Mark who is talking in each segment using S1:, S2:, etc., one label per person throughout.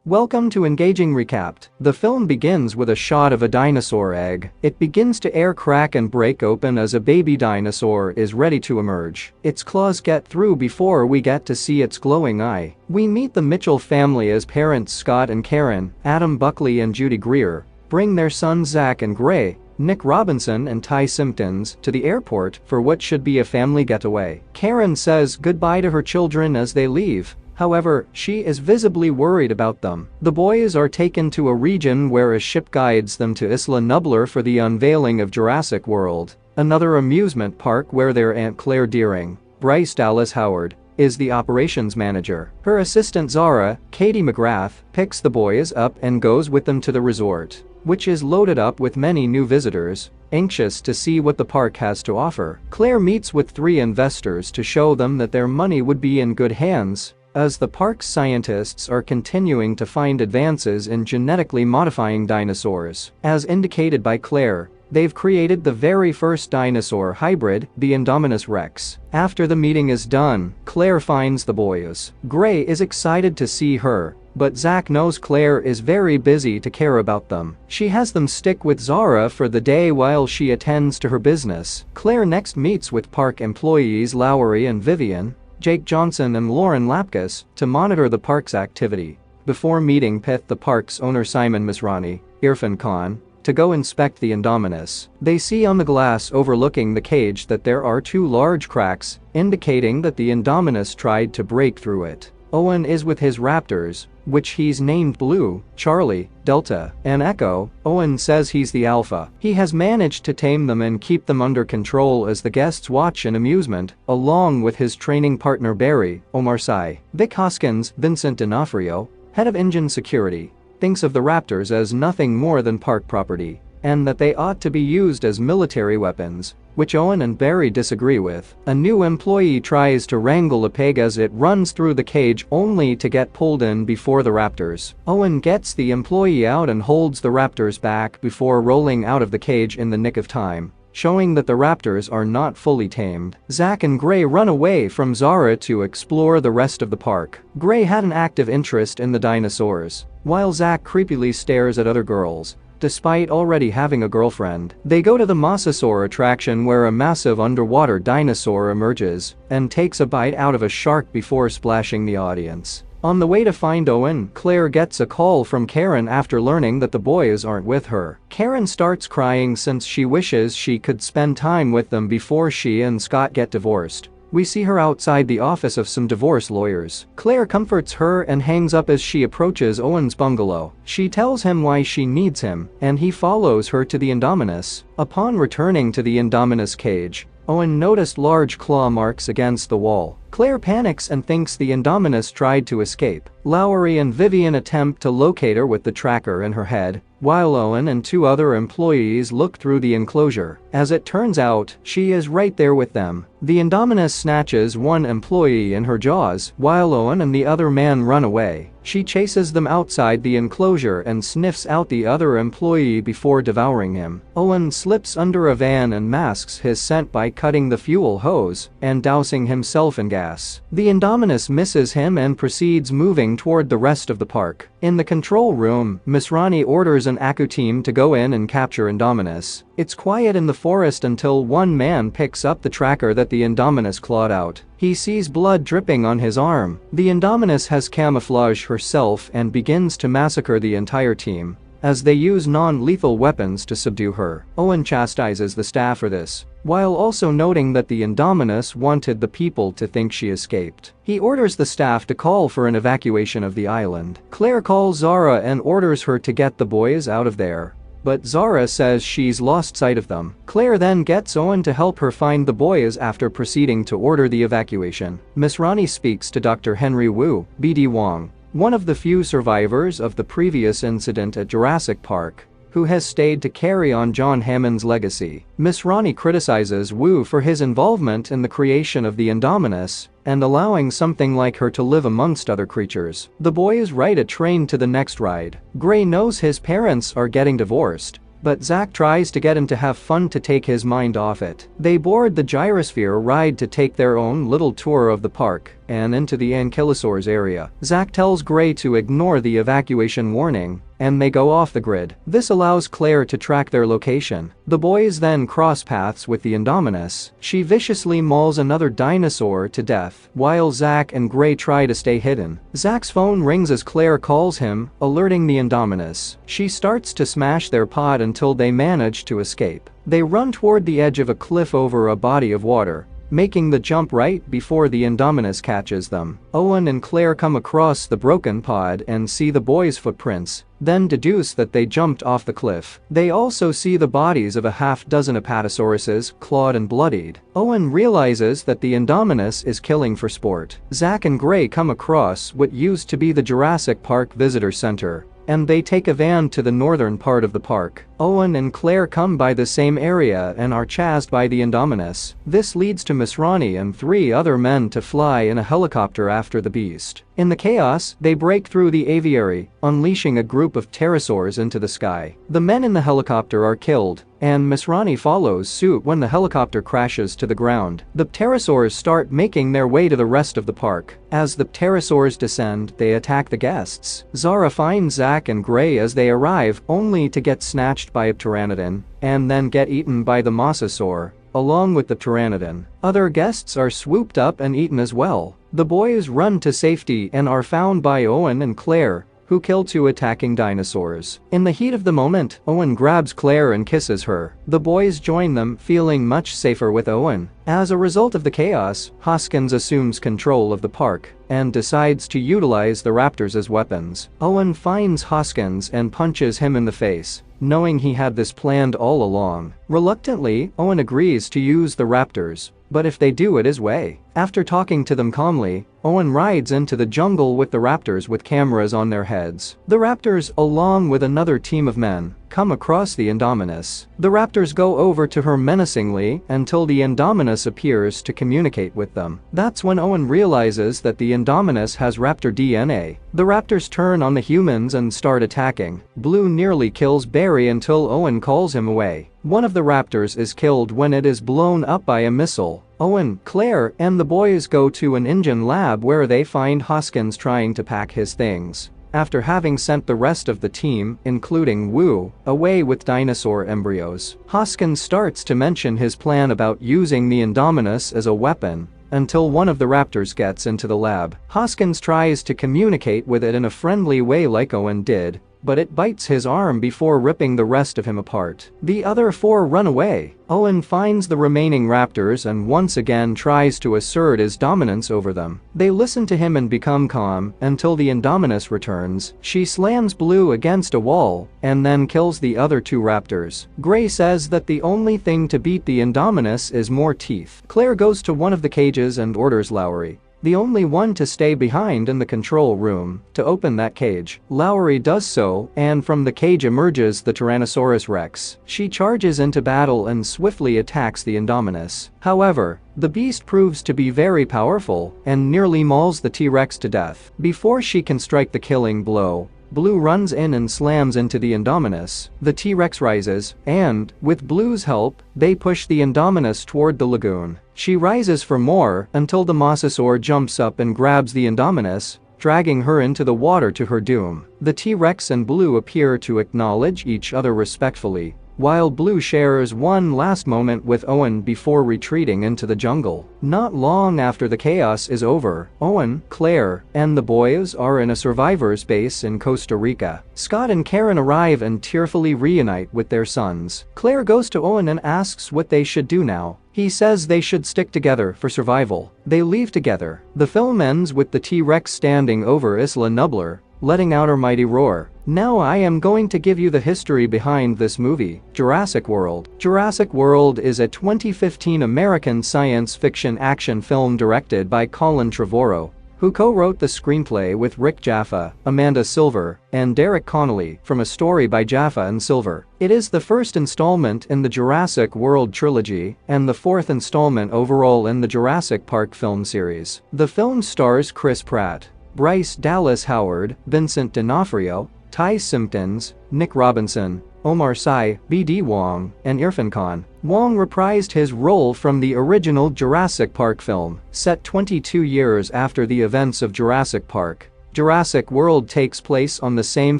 S1: Welcome to Engaging Recapped. The film begins with a shot of a dinosaur egg. It begins to air crack and break open as a baby dinosaur is ready to emerge. Its claws get through before we get to see its glowing eye. We meet the Mitchell family as parents Scott and Karen, Adam Buckley and Judy Greer, bring their sons Zach and Gray, Nick Robinson and Ty Simpkins, to the airport for what should be a family getaway. Karen says goodbye to her children as they leave. However, she is visibly worried about them. The boys are taken to a region where a ship guides them to Isla Nublar for the unveiling of Jurassic World, another amusement park where their Aunt Claire Deering, Bryce Dallas Howard, is the operations manager. Her assistant Zara, Katie McGrath, picks the boys up and goes with them to the resort, which is loaded up with many new visitors, anxious to see what the park has to offer. Claire meets with 3 investors to show them that their money would be in good hands, as the park's scientists are continuing to find advances in genetically modifying dinosaurs. As indicated by Claire, they've created the very first dinosaur hybrid, the Indominus Rex. After the meeting is done, Claire finds the boys. Gray is excited to see her, but Zach knows Claire is very busy to care about them. She has them stick with Zara for the day while she attends to her business. Claire next meets with park employees Lowry and Vivian, Jake Johnson and Lauren Lapkus, to monitor the park's activity, before meeting the park's owner Simon Misrani, Irfan Khan, to go inspect the Indominus. They see on the glass overlooking the cage that there are 2 large cracks, indicating that the Indominus tried to break through it. Owen is with his raptors, which he's named Blue, Charlie, Delta, and Echo. Owen says he's the Alpha. He has managed to tame them and keep them under control as the guests watch in amusement, along with his training partner Barry, Omar Sy. Vic Hoskins, Vincent D'Onofrio, head of engine security, thinks of the raptors as nothing more than park property, and that they ought to be used as military weapons, which Owen and Barry disagree with. A new employee tries to wrangle a pig as it runs through the cage only to get pulled in before the raptors. Owen gets the employee out and holds the raptors back before rolling out of the cage in the nick of time, showing that the raptors are not fully tamed. Zach and Gray run away from Zara to explore the rest of the park. Gray had an active interest in the dinosaurs, while Zach creepily stares at other girls, despite already having a girlfriend. They go to the Mosasaur attraction where a massive underwater dinosaur emerges and takes a bite out of a shark before splashing the audience. On the way to find Owen, Claire gets a call from Karen after learning that the boys aren't with her. Karen starts crying since she wishes she could spend time with them before she and Scott get divorced. We see her outside the office of some divorce lawyers. Claire comforts her and hangs up as she approaches Owen's bungalow. She tells him why she needs him, and he follows her to the Indominus. Upon returning to the Indominus cage, Owen noticed large claw marks against the wall. Claire panics and thinks the Indominus tried to escape. Lowry and Vivian attempt to locate her with the tracker in her head, while Owen and 2 other employees look through the enclosure. As it turns out, she is right there with them. The Indominus snatches 1 employee in her jaws, while Owen and the other man run away. She chases them outside the enclosure and sniffs out the other employee before devouring him. Owen slips under a van and masks his scent by cutting the fuel hose and dousing himself in gas. The Indominus misses him and proceeds moving toward the rest of the park. In the control room, Misrani orders an ACU team to go in and capture Indominus. It's quiet in the forest until one man picks up the tracker that the Indominus clawed out. He sees blood dripping on his arm. The Indominus has camouflaged herself and begins to massacre the entire team, as they use non-lethal weapons to subdue her. Owen chastises the staff for this, while also noting that the Indominus wanted the people to think she escaped. He orders the staff to call for an evacuation of the island. Claire calls Zara and orders her to get the boys out of there, but Zara says she's lost sight of them. Claire then gets Owen to help her find the boys after proceeding to order the evacuation. Misrani speaks to Dr. Henry Wu, B.D. Wong, one of the few survivors of the previous incident at Jurassic Park, who has stayed to carry on John Hammond's legacy. Misrani criticizes Wu for his involvement in the creation of the Indominus and allowing something like her to live amongst other creatures. The boys ride a train to the next ride. Gray knows his parents are getting divorced, but Zach tries to get him to have fun to take his mind off it. They board the gyrosphere ride to take their own little tour of the park, and into the Ankylosaurs area. Zack tells Gray to ignore the evacuation warning, and they go off the grid. This allows Claire to track their location. The boys then cross paths with the Indominus. She viciously mauls another dinosaur to death, while Zack and Gray try to stay hidden. Zack's phone rings as Claire calls him, alerting the Indominus. She starts to smash their pod until they manage to escape. They run toward the edge of a cliff over a body of water, making the jump right before the Indominus catches them. Owen and Claire come across the broken pod and see the boys' footprints, then deduce that they jumped off the cliff. They also see the bodies of a half-dozen Apatosauruses, clawed and bloodied. Owen realizes that the Indominus is killing for sport. Zack and Gray come across what used to be the Jurassic Park Visitor Center, and they take a van to the northern part of the park. Owen and Claire come by the same area and are chased by the Indominus. This leads to Masrani and 3 other men to fly in a helicopter after the beast. In the chaos, they break through the aviary, unleashing a group of pterosaurs into the sky. The men in the helicopter are killed, and Masrani follows suit when the helicopter crashes to the ground. The pterosaurs start making their way to the rest of the park. As the pterosaurs descend, they attack the guests. Zara finds Zack and Gray as they arrive, only to get snatched by a pteranodon, and then get eaten by the mosasaur, along with the pteranodon. Other guests are swooped up and eaten as well. The boys run to safety and are found by Owen and Claire, who kill 2 attacking dinosaurs. In the heat of the moment, Owen grabs Claire and kisses her. The boys join them, feeling much safer with Owen. As a result of the chaos, Hoskins assumes control of the park and decides to utilize the raptors as weapons. Owen finds Hoskins and punches him in the face, knowing he had this planned all along. Reluctantly, Owen agrees to use the raptors, but if they do it his way. After talking to them calmly, Owen rides into the jungle with the raptors with cameras on their heads. The raptors, along with another team of men, come across the Indominus. The raptors go over to her menacingly until the Indominus appears to communicate with them. That's when Owen realizes that the Indominus has raptor DNA. The raptors turn on the humans and start attacking. Blue nearly kills Barry until Owen calls him away. One of the raptors is killed when it is blown up by a missile. Owen, Claire, and the boys go to an engine lab where they find Hoskins trying to pack his things, after having sent the rest of the team, including Wu, away with dinosaur embryos. Hoskins starts to mention his plan about using the Indominus as a weapon, until one of the raptors gets into the lab. Hoskins tries to communicate with it in a friendly way like Owen did, but it bites his arm before ripping the rest of him apart. The other 4 run away. Owen finds the remaining raptors and once again tries to assert his dominance over them. They listen to him and become calm until the Indominus returns. She slams Blue against a wall and then kills the other 2 raptors. Gray says that the only thing to beat the Indominus is more teeth. Claire goes to one of the cages and orders Lowry, the only one to stay behind in the control room, to open that cage. Lowry does so, and from the cage emerges the Tyrannosaurus Rex. She charges into battle and swiftly attacks the Indominus. However, the beast proves to be very powerful and nearly mauls the T-Rex to death. Before she can strike the killing blow, Blue runs in and slams into the Indominus. The T-Rex rises, and, with Blue's help, they push the Indominus toward the lagoon. She rises for more until the mosasaur jumps up and grabs the Indominus, dragging her into the water to her doom. The T-Rex and Blue appear to acknowledge each other respectfully, while Blue shares one last moment with Owen before retreating into the jungle. Not long after the chaos is over, Owen, Claire, and the boys are in a survivor's base in Costa Rica. Scott and Karen arrive and tearfully reunite with their sons. Claire goes to Owen and asks what they should do now. He says they should stick together for survival. They leave together. The film ends with the T-Rex standing over Isla Nublar, letting out her mighty roar. Now I am going to give you the history behind this movie, Jurassic World. Jurassic World is a 2015 American science fiction action film directed by Colin Trevorrow, who co-wrote the screenplay with Rick Jaffa, Amanda Silver, and Derek Connolly, from a story by Jaffa and Silver. It is the first installment in the Jurassic World trilogy and the 4th installment overall in the Jurassic Park film series. The film stars Chris Pratt, Bryce Dallas Howard, Vincent D'Onofrio, Ty Simpkins, Nick Robinson, Omar Sy, B.D. Wong, and Irfan Khan. Wong reprised his role from the original Jurassic Park film, set 22 years after the events of Jurassic Park. Jurassic World takes place on the same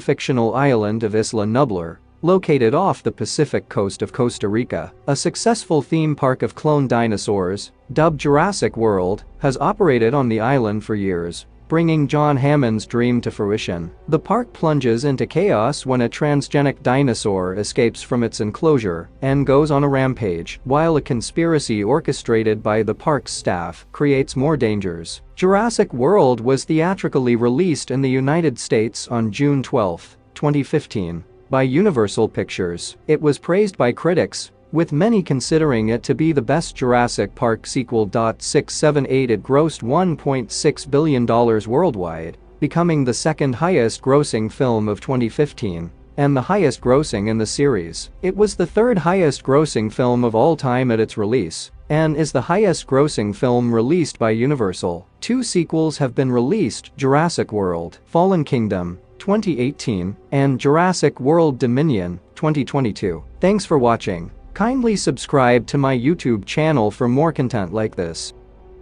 S1: fictional island of Isla Nublar, located off the Pacific coast of Costa Rica. A successful theme park of clone dinosaurs, dubbed Jurassic World, has operated on the island for years, bringing John Hammond's dream to fruition. The park plunges into chaos when a transgenic dinosaur escapes from its enclosure and goes on a rampage, while a conspiracy orchestrated by the park's staff creates more dangers. Jurassic World was theatrically released in the United States on June 12, 2015, by Universal Pictures. It was praised by critics, with many considering it to be the best Jurassic Park sequel. 678 It grossed $1.6 billion worldwide, becoming the second highest grossing film of 2015 and the highest grossing in the series. It was the third highest grossing film of all time at its release and is the highest grossing film released by Universal. Two sequels have been released: Jurassic World: Fallen Kingdom, 2018, and Jurassic World Dominion, 2022. Thanks for watching. Kindly subscribe to my YouTube channel for more content like this.